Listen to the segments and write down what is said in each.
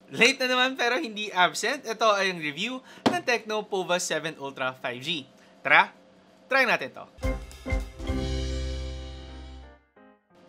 Late na naman pero hindi absent. Ito ay ang review ng Tecno Pova 7 Ultra 5G. Tara, try natin to.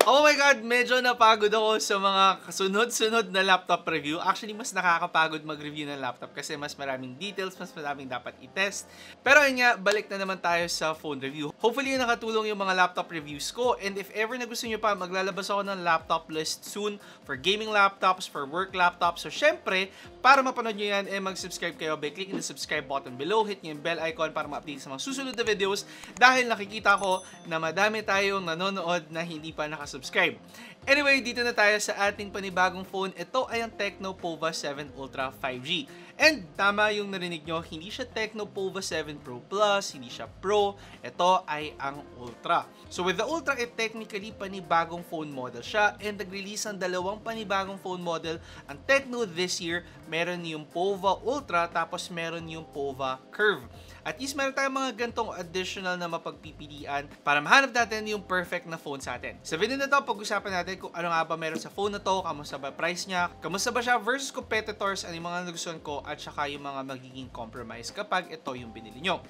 Oh my God, medyo napagod ako sa mga kasunod-sunod na laptop review. Actually, mas nakakapagod mag-review ng laptop kasi mas maraming details, mas maraming dapat i-test. Pero yun nga, balik na naman tayo sa phone review. Hopefully, nakatulong yung mga laptop reviews ko. And if ever na gusto nyo pa, maglalabas ako ng laptop list soon for gaming laptops, for work laptops. So, syempre, para mapanood nyo yan, mag-subscribe kayo by clicking the subscribe button below. Hit nyo yung bell icon para ma-update sa mga susunod na videos dahil nakikita ko na madami tayong nanonood na hindi pa nakasubscribe. Anyway, dito na tayo sa ating panibagong phone. Ito ay ang Tecno Pova 7 Ultra 5G. And tama yung narinig nyo, hindi siya Tecno Pova 7 Pro Plus, hindi siya Pro. Ito ay ang Ultra. So with the Ultra, technically panibagong phone model siya. And nag-release ang dalawang panibagong phone model. Ang Tecno this year, meron yung Pova Ultra, tapos meron yung Pova Curve. At least meron tayong mga gantong additional na mapagpipilian para mahanap natin yung perfect na phone sa atin. Sa video na to, pag-usapan natin kung ano nga ba meron sa phone na to, kamusta ba price niya, kamusta ba siya versus competitors, ano yung mga nagustuhan ko, at saka yung mga magiging compromise kapag ito yung binili nyo.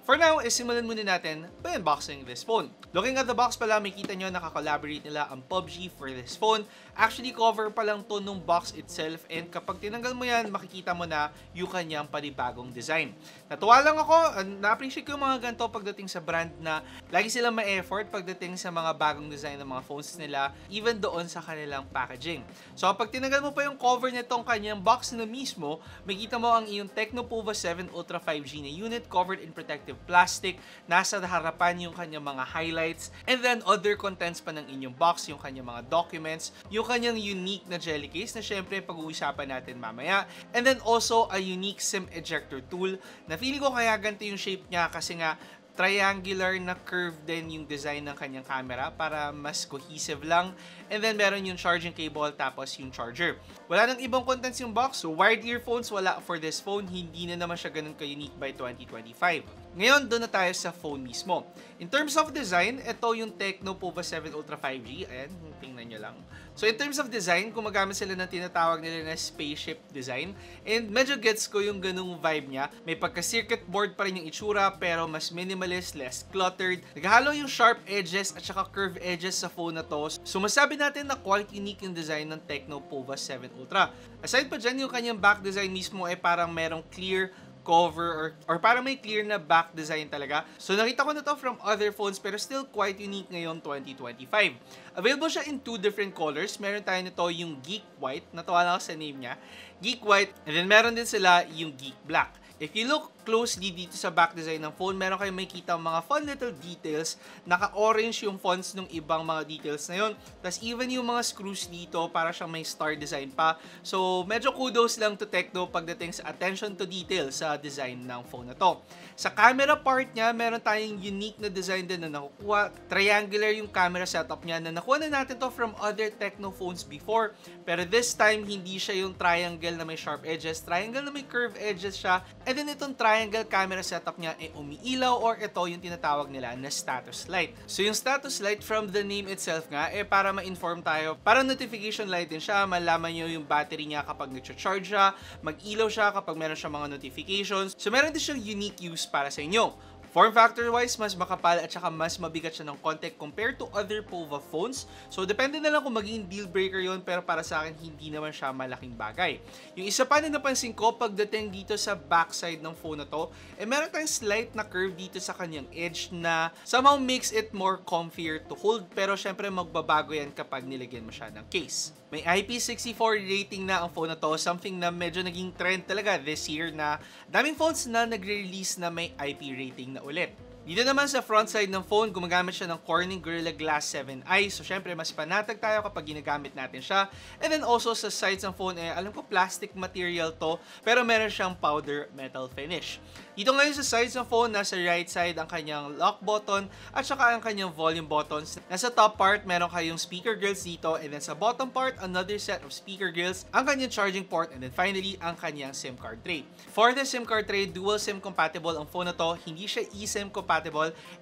For now, simulan muna natin by unboxing this phone. Looking at the box pala, makita nyo nakaka-collaborate nila ang PUBG for this phone. Actually, cover pa lang to nung box itself, and kapag tinanggal mo yan, makikita mo na yung kanyang panibagong design. Natuwa lang ako, na-appreciate ko yung mga ganito pagdating sa brand na lagi silang ma-effort pagdating sa mga bagong design ng mga phones nila, even doon sa kanilang packaging. So, kapag tinanggal mo pa yung cover nitong kanyang box na mismo, makikita mo ang iyong Tecno Pova 7 Ultra 5G na unit covered in protective plastic. Nasa harapan yung kanyang mga highlights, and then other contents pa ng inyong box, yung kanyang mga documents, yung kanyang unique na jelly case na syempre pag-uusapan natin mamaya, and then also a unique SIM ejector tool na feeling ko kaya ganito yung shape niya kasi nga triangular na curve din yung design ng kanyang camera para mas cohesive lang. And then meron yung charging cable tapos yung charger. Wala nang ibang contents yung box, so wired earphones wala for this phone. Hindi na naman siya ganun ka-unique by 2025. Ngayon, doon na tayo sa phone mismo. In terms of design, ito yung Tecno Pova 7 Ultra 5G. Ayan, tingnan nyo lang. So in terms of design, gumagamit sila ng tinatawag nila na spaceship design. And medyo gets ko yung ganung vibe niya. May pagka-circuit board pa rin yung itsura pero mas minimalist, less cluttered. Naghalo yung sharp edges at saka curved edges sa phone na to. So masabi natin na quite unique yung design ng Tecno Pova 7 Ultra. Aside pa dyan, yung kanyang back design mismo ay parang merong clear cover or parang may clear na back design talaga. So nakita ko na to from other phones pero still quite unique ngayon 2025. Available siya in two different colors. Meron tayo nito yung Geek White. Natawa lang ako sa name niya. Geek White. And then meron din sila yung Geek Black. If you look closely dito sa back design ng phone, meron kayong makikita mga fun little details. Naka-orange yung fonts ng ibang mga details na yun. Tapos even yung mga screws dito, para siyang may star design pa. So medyo kudos lang to Tecno pagdating sa attention to detail sa design ng phone na to. Sa camera part niya, meron tayong unique na design din na nakukuha. Triangular yung camera setup niya na nakuha na natin to from other Tecno phones before. Pero this time, hindi siya yung triangle na may sharp edges. Triangle na may curved edges siya. And then itong triangle camera setup niya ay umiilaw, or ito yung tinatawag nila na status light. So yung status light, from the name itself nga, para ma-inform tayo. Parang notification light din siya. Malaman nyo yung battery niya kapag nag-charge siya. Mag-ilaw siya kapag meron siya mga notifications. So meron din siyang unique use para sa inyo. Form factor wise, mas makapal at saka mas mabigat siya ng konti compared to other Pova phones. So depende na lang kung maging deal breaker yon, pero para sa akin hindi naman siya malaking bagay. Yung isa pa na napansin ko pagdating dito sa backside ng phone na to, meron tayong slight na curve dito sa kanyang edge na somehow makes it more comfier to hold, pero syempre magbabago yan kapag nilagyan mo siya ng case. May IP64 rating na ang phone na to, something na medyo naging trend talaga this year na daming phones na nagre-release na may IP rating na ulit. Dito naman sa front side ng phone, gumagamit siya ng Corning Gorilla Glass 7i. So, syempre, mas panatag tayo kapag ginagamit natin siya. And then also sa sides ng phone, alam ko plastic material to, pero meron siyang powder metal finish. Dito ngayon sa sides ng phone, nasa right side ang kanyang lock button at saka ang kanyang volume buttons. Nasa top part, meron kayong speaker grills dito. And then sa bottom part, another set of speaker grills, ang kanyang charging port, and then finally, ang kanyang SIM card tray. For the SIM card tray, dual SIM compatible ang phone na to. Hindi siya eSIM compatible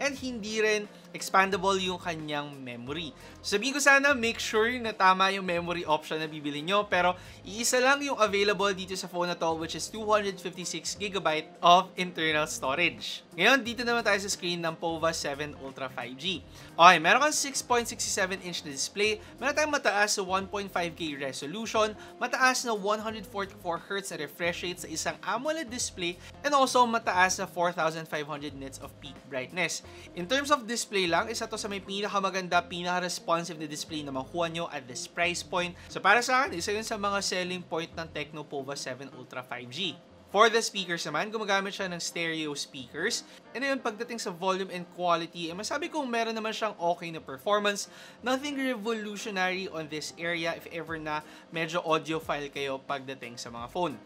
and hindi rin expandable yung kanyang memory. Sabihin ko sana, make sure na tama yung memory option na bibili nyo, pero iisa lang yung available dito sa phone na to, which is 256GB of internal storage. Ngayon, dito naman tayo sa screen ng POVA 7 Ultra 5G. Okay, meron kang 6.67-inch na display, meron tayong mataas sa 1.5K resolution, mataas na 144Hz na refresh rate sa isang AMOLED display, and also mataas na 4,500 nits of peak brightness. In terms of display lang, isa to sa may pinakamaganda, pinaka-responsive na display na makuha nyo at this price point. So para sa akin, isa yun sa mga selling point ng Tecno POVA 7 Ultra 5G. For the speakers naman, gumagamit siya ng stereo speakers. And ayun, pagdating sa volume and quality, masabi kong meron naman siyang okay na performance. Nothing revolutionary on this area if ever na medyo audiophile kayo pagdating sa mga phone.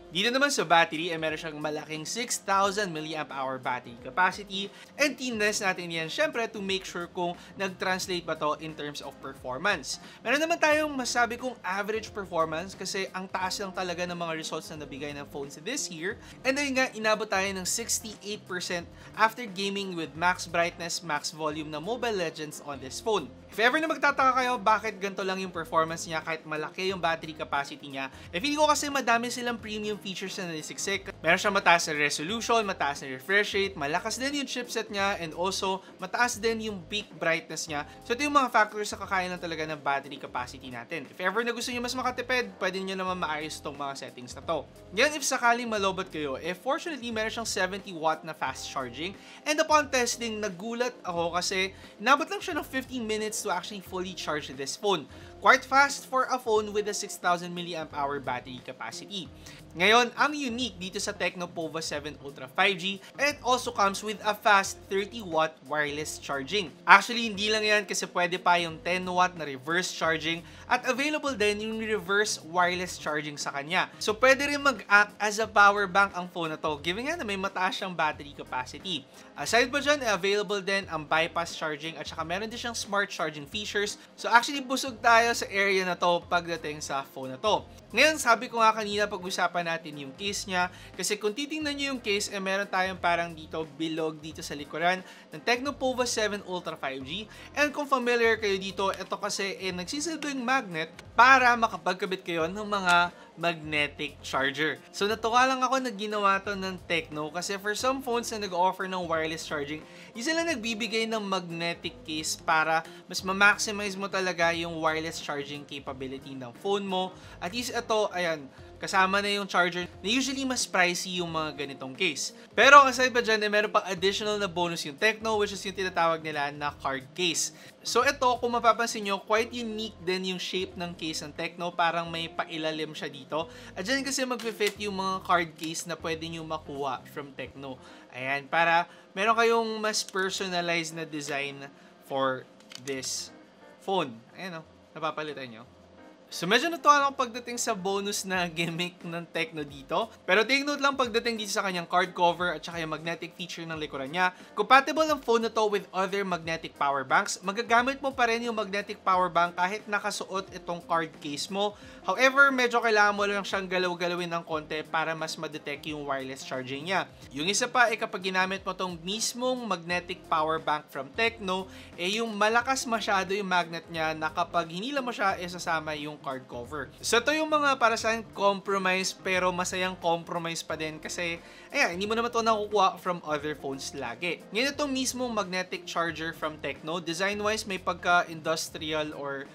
Dito naman sa battery, meron siyang malaking 6,000 mAh battery capacity. And tinest natin yan, syempre, to make sure kung nag-translate ba to in terms of performance. Meron naman tayong masabi kong average performance kasi ang taas lang talaga ng mga results na nabigay ng phones this year. And ayun nga, inabot tayo ng 68% after gaming with max brightness, max volume na Mobile Legends on this phone. If ever na magtataka kayo bakit ganito lang yung performance niya kahit malaki yung battery capacity niya, feeling ko kasi madami silang premium features na nalisiksik. Meron siyang mataas na resolution, mataas na refresh rate, malakas din yung chipset niya, and also mataas din yung peak brightness niya. So ito yung mga factors na kakain lang talaga ng battery capacity natin. If ever na gusto niyo mas makatipid, pwede niyo naman maayos itong mga settings na to. Ngayon, if sakaling malobot kayo, fortunately meron siyang 70W na fast charging, and upon testing, nagulat ako kasi inabot lang siya ng 15 minutes to actually fully charge this phone. Quite fast for a phone with a 6,000 mAh battery capacity. Ngayon, ang unique dito sa Tecno POVA 7 Ultra 5G, it also comes with a fast 30W wireless charging. Actually, hindi lang yan kasi pwede pa yung 10W na reverse charging at available din yung reverse wireless charging sa kanya. So, pwede rin mag-act as a power bank ang phone na to, given nga na may mataas siyang battery capacity. Aside pa dyan, available din ang bypass charging at saka meron din siyang smart charging features. So, actually, busog tayo sa area na to pagdating sa phone na to. Ngayon, sabi ko nga kanina pag-usapan natin yung case niya kasi kung titingnan nyo yung case, meron tayong parang dito bilog dito sa likuran ng Tecno POVA 7 Ultra 5G. And kung familiar kayo dito, ito kasi nagsisilbing magnet para makapagkabit kayo ng mga magnetic charger. So natuwa lang ako na ginawa to ng Tecno kasi for some phones na nag-offer ng wireless charging, hindi sila nagbibigay ng magnetic case para mas ma-maximize mo talaga yung wireless charging capability ng phone mo. At least ito, ayan, kasama na yung charger na usually mas pricey yung mga ganitong case. Pero aside pa dyan, meron pang additional na bonus yung Tecno, which is yung tinatawag nila na card case. So ito, kung mapapansin nyo, quite unique din yung shape ng case ng Tecno. Parang may pailalim siya dito. At dyan kasi mag-fit yung mga card case na pwede nyo makuha from Tecno. Ayan, para meron kayong mas personalized na design for this phone. Ayan o, napapalitan nyo. So medyo natuwa lang pagdating sa bonus na gimmick ng Tecno dito. Pero take note lang pagdating dito sa kanyang card cover at saka yung magnetic feature ng likuran niya. Compatible ang phone na to with other magnetic power banks. Magagamit mo pa rin yung magnetic power bank kahit nakasuot itong card case mo. However, medyo kailangan mo lang siyang galaw-galawin ng konti para mas ma-detect yung wireless charging niya. Yung isa pa kapag ginamit mo tong mismong magnetic power bank from Tecno, yung malakas masyado yung magnet niya na kapag hinila mo siya, sasama yung card cover. So ito yung mga para sa compromise pero masayang compromise pa din kasi ayan, hindi mo naman ito nakukuha from other phones lagi. Ngayon itong mismong magnetic charger from Tecno, design-wise may pagka-industrial or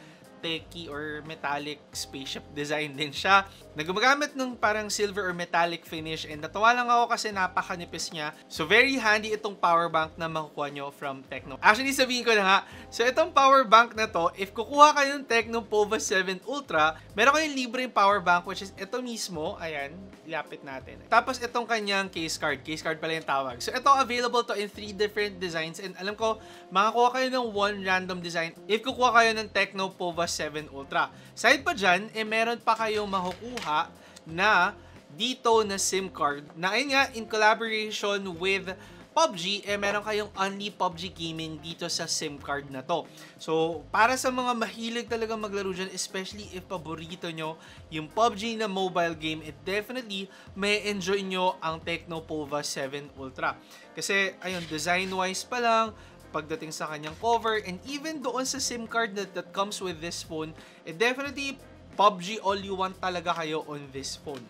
techy or metallic spaceship design din siya. Gumagamit ng parang silver or metallic finish and natuwa lang ako kasi napakanipis niya. So very handy itong power bank na makukuha nyo from Tecno. Actually sabihin ko na nga, so itong power bank na to, if kukuha kayo ng Tecno POVA 7 Ultra, meron kayong libreng power bank which is ito mismo, ayan, lapit natin. Tapos itong kanyang case card pala yung tawag. So ito available to in 3 different designs and alam ko, makakuha kayo ng 1 random design if kukuha kayo ng Tecno POVA 7 Ultra. Side pa dyan, meron pa kayong makukuha na dito na SIM card na ayun nga in collaboration with PUBG, meron kayong only PUBG gaming dito sa SIM card na to. So, para sa mga mahilig talaga maglaro dyan, especially if paborito nyo yung PUBG na mobile game, definitely may enjoy nyo ang Tecno Pova 7 Ultra. Kasi, ayun, design-wise pa lang, pagdating sa kanyang cover, and even doon sa SIM card that comes with this phone, definitely PUBG all you want talaga kayo on this phone.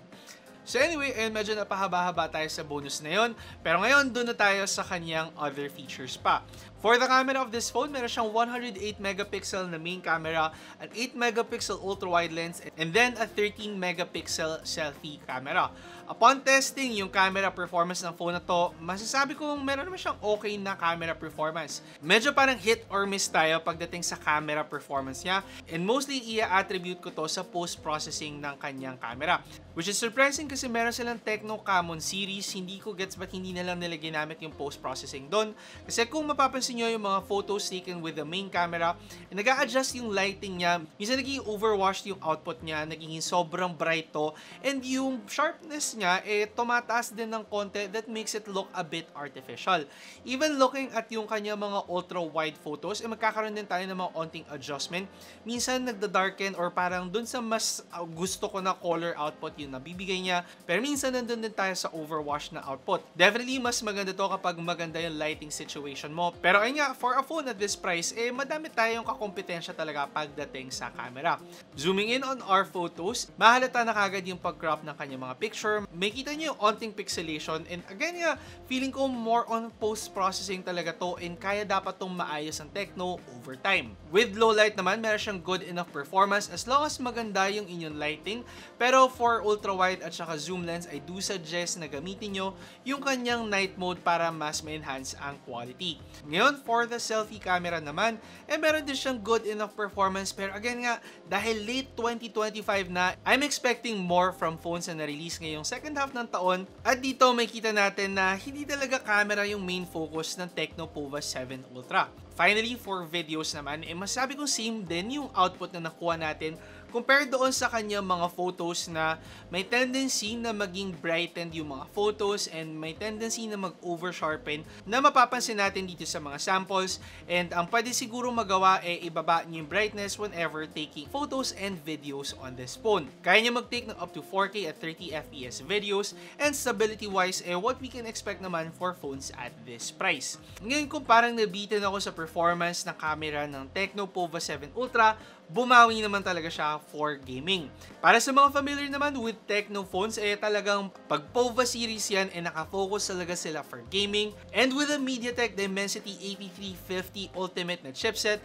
So anyway, medyo napahaba-haba tayo sa bonus na yon. Pero ngayon, doon na tayo sa kanyang other features pa. For the camera of this phone, meron siyang 108 megapixel na main camera, an 8 megapixel ultra-wide lens, and then a 13 megapixel selfie camera. Upon testing yung camera performance ng phone na to, masasabi kong meron naman siyang okay na camera performance. Medyo parang hit or miss tayo pagdating sa camera performance niya, and mostly i-attribute ko to sa post-processing ng kanyang camera. Which is surprising kasi meron silang Tecno Camon series, hindi ko gets ba't hindi na lang nila ginamit yung post-processing doon. Kasi kung mapapansin nyo yung mga photos taken with the main camera, nag-a-adjust yung lighting niya, minsan naging overwashed yung output niya, naging sobrang bright to, and yung sharpness niya, tumataas din ng konti, that makes it look a bit artificial. Even looking at yung kanya mga ultra-wide photos, magkakaroon din tayo ng mga onting adjustment. Minsan nagda-darken or parang dun sa mas gusto ko na color output yung nabibigay niya, pero minsan nandun din tayo sa overwash na output. Definitely, mas maganda to kapag maganda yung lighting situation mo. Pero ayun nga, for a phone at this price, madami tayong kakompetensya talaga pagdating sa camera. Zooming in on our photos, mahalata na kagad yung pag-crop ng kanyang mga picture. May kita nyo yung onting pixelation, and again nga, feeling ko more on post-processing talaga to, and kaya dapat tong maayos ang Tecno over time. With low light naman, meron siyang good enough performance as long as maganda yung inyong lighting. Pero for ultra-wide at saka zoom lens, I do suggest na gamitin nyo yung kanyang night mode para mas ma-enhance ang quality. Ngayon, for the selfie camera naman, meron din siyang good enough performance, pero again nga, dahil late 2025 na, I'm expecting more from phones na na-release ngayong second half ng taon, at dito may kita natin na hindi talaga camera yung main focus ng Tecno Pova 7 Ultra. Finally, for videos naman, masasabi kong same din yung output na nakuha natin compared doon sa kanyang mga photos na may tendency na maging brightened yung mga photos and may tendency na mag-over-sharpen na mapapansin natin dito sa mga samples, and ang pwede siguro magawa ibaba niyo yung brightness whenever taking photos and videos on this phone. Kaya niya mag-take ng up to 4K at 30 FPS videos, and stability-wise, what we can expect naman for phones at this price. Ngayon, kung parang nabitin ako sa performance ng camera ng Tecno Pova 7 Ultra, bumawi naman talaga siya for gaming. Para sa mga familiar naman with Tecno phones, talagang pag Pova series yan, nakafocus talaga sila for gaming. And with the MediaTek Dimensity 8350 Ultimate na chipset,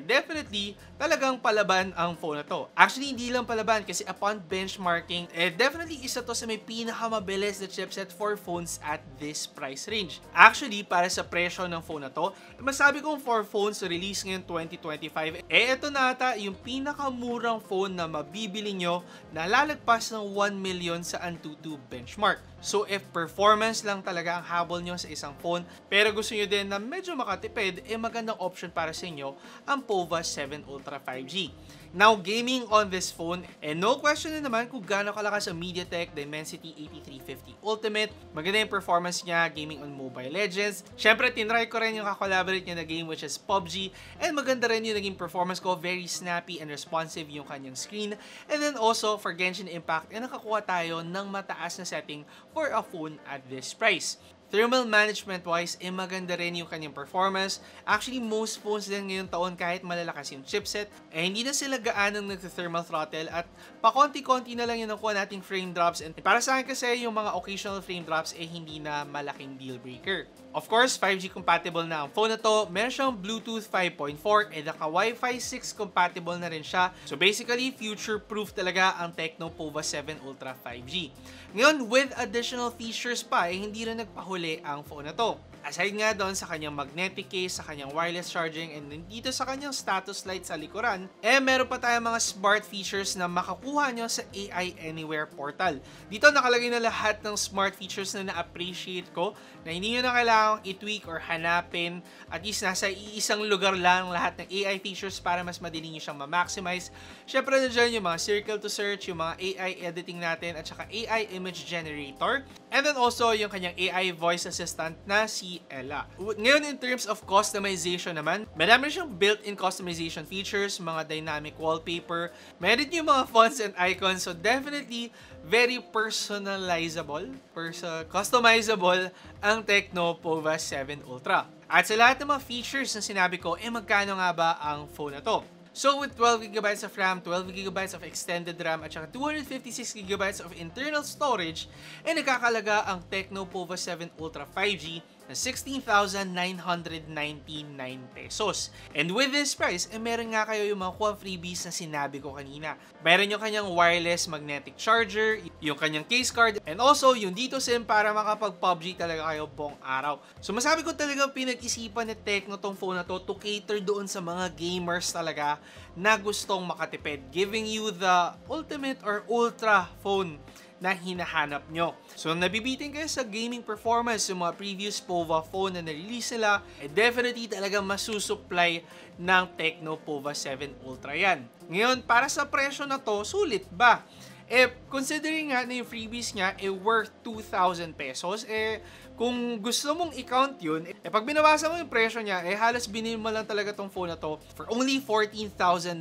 definitely talagang palaban ang phone na to. Actually, hindi lang palaban kasi upon benchmarking, definitely isa to sa may pinakamabilis na chipset for phones at this price range. Actually, para sa presyo ng phone na to, masabi kong for phones release ngayon 2025, ito na ata yung pinakamurang phone na mabibili nyo na lalagpas ng 1 million sa Antutu benchmark. So if performance lang talaga ang habol nyo sa isang phone, pero gusto nyo din na medyo makatipid, magandang option para sa inyo ang Pova 7 Ultra 5G. Now, gaming on this phone, no question na naman kung gaano kalakas ang MediaTek Dimensity 8350 Ultimate. Maganda yung performance niya, gaming on Mobile Legends. Syempre, tinry ko rin yung kakolaborate niya na game which is PUBG, and maganda rin yung naging performance ko, very snappy and responsive yung kanyang screen. And then also, for Genshin Impact, nakakuha tayo ng mataas na setting for a phone at this price. Thermal management wise, maganda rin yung kanyang performance. Actually, most phones din ngayong taon kahit malalakas yung chipset, hindi na sila gaanong nag-thermal throttle, at pakonti-konti na lang yung nakuha nating frame drops. And para sa akin kasi, yung mga occasional frame drops hindi na malaking deal breaker. Of course, 5G compatible na ang phone na to. Meron siyang Bluetooth 5.4 and naka-Wi-Fi 6 compatible na rin siya. So basically, future-proof talaga ang Tecno Pova 7 Ultra 5G. Ngayon, with additional features pa, hindi rin nagpahuli ang phone na to. Aside nga doon sa kanyang magnetic case, sa kanyang wireless charging, and dito sa kanyang status light sa likuran, meron pa tayong mga smart features na makakuha nyo sa AI Anywhere portal. Dito nakalagay na lahat ng smart features na na-appreciate ko, na hindi nyo na kailangang i-tweak or hanapin. At least nasa isang lugar lang lahat ng AI features para mas madali nyo siyang ma-maximize. Syempre na dyan yung mga circle to search, yung mga AI editing natin, at saka AI image generator. And then also yung kanyang AI voice assistant na si si Ella. Ngayon, in terms of customization naman, marami siyang built-in customization features, mga dynamic wallpaper, meron yung mga fonts and icons, so definitely very personalizable, customizable ang Tecno Pova 7 Ultra. At sa lahat ng mga features na sinabi ko, magkano nga ba ang phone na to? So with 12GB of RAM, 12GB of extended RAM, at saka 256GB of internal storage, nakakalaga ang Tecno Pova 7 Ultra 5G na 16,999 pesos. And with this price, meron nga kayo yung mga kuha freebies na sinabi ko kanina. Meron yung kanyang wireless magnetic charger, yung kanyang case card, and also yung dito SIM para makapag-PUBG talaga kayo buong araw. So masabi ko talaga pinag-isipan ni Tecno tong phone na to cater doon sa mga gamers talaga na gustong makatipid, giving you the ultimate or ultra phone na hinahanap nyo. So, nabibitin kayo sa gaming performance yung mga previous Pova phone na na-release nila, definitely talagang masusupply ng Tecno Pova 7 Ultra yan. Ngayon, para sa presyo na to, sulit ba? Considering nga na yung freebies niya, worth 2,000 pesos, kung gusto mong i-count yun, pag binabasa mo yung presyo niya, halos binili mo lang talaga tong phone na to for only 14,999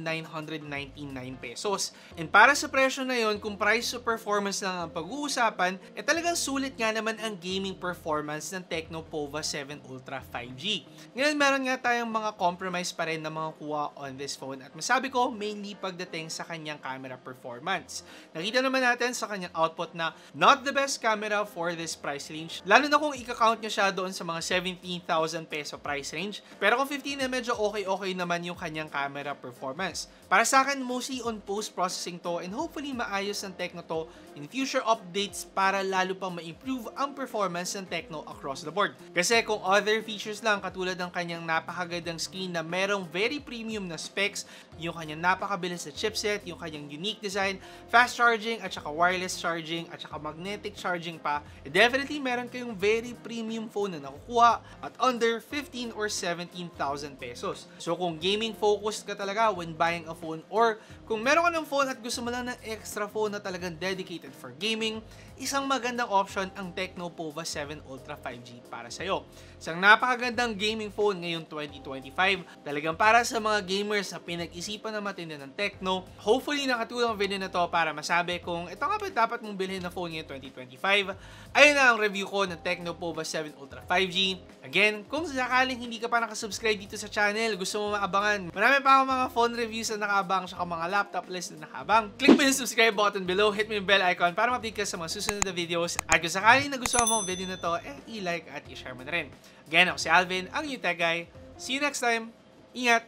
pesos. And para sa presyo na yun, kung price to performance lang ang pag-uusapan, talagang sulit nga naman ang gaming performance ng Tecno Pova 7 Ultra 5G. Ngayon, meron nga tayong mga compromise pa rin na mga kuha on this phone. At masabi ko, mainly pagdating sa kanyang camera performance. Nakita naman natin sa kanyang output na not the best camera for this price range. Lalo na kung i-count nyo siya doon sa mga 17,000 peso price range. Pero kung 15 na medyo okay naman yung kanyang camera performance. Para sa akin, mostly on post-processing to and hopefully maayos ng Tecno to in future updates para lalo pang ma-improve ang performance ng Tecno across the board. Kasi kung other features lang katulad ng kanyang napakagandang screen na merong very premium na specs, yung kanyang napakabilis na chipset, yung kanyang unique design, fast charging at saka wireless charging at saka magnetic charging pa, definitely meron kayong very premium phone na nakukuha at under 15 or 17,000 pesos. So kung gaming focused ka talaga when buying a phone or kung meron ka ng phone at gusto mo lang ng extra phone na talagang dedicated for gaming, isang magandang option ang Tecno Pova 7 Ultra 5G para sa'yo. Isang napakagandang gaming phone ngayong 2025. Talagang para sa mga gamers na pinag-isipan na matindi ng Tecno. Hopefully nakatulong ang video na to para masabi kung ito nga ba dapat mong bilhin na phone ngayong 2025. Ayun na ang review ko ng Tecno Pova 7 Ultra 5G. Again, kung sakaling hindi ka pa nakasubscribe dito sa channel, gusto mo maabangan, marami pa akong mga phone reviews na nakaabang saka mga laptop list na nakaabang. Click mo yung subscribe button below, hit mo yung bell icon para ma-update ka sa mga susunod na videos. At kung sakaling nagustuhan mo ang video na to, i-like at i-share mo na rin. Again, ako si Alvin, ang new tech guy. See you next time. Ingat!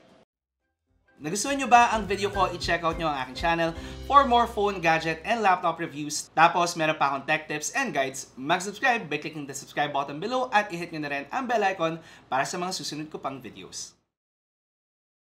Nagustuhan nyo ba ang video ko? I-check out nyo ang aking channel for more phone, gadget, and laptop reviews. Tapos, meron pa akong tech tips and guides. Mag-subscribe by clicking the subscribe button below at i-hit nyo na rin ang bell icon para sa mga susunod ko pang videos.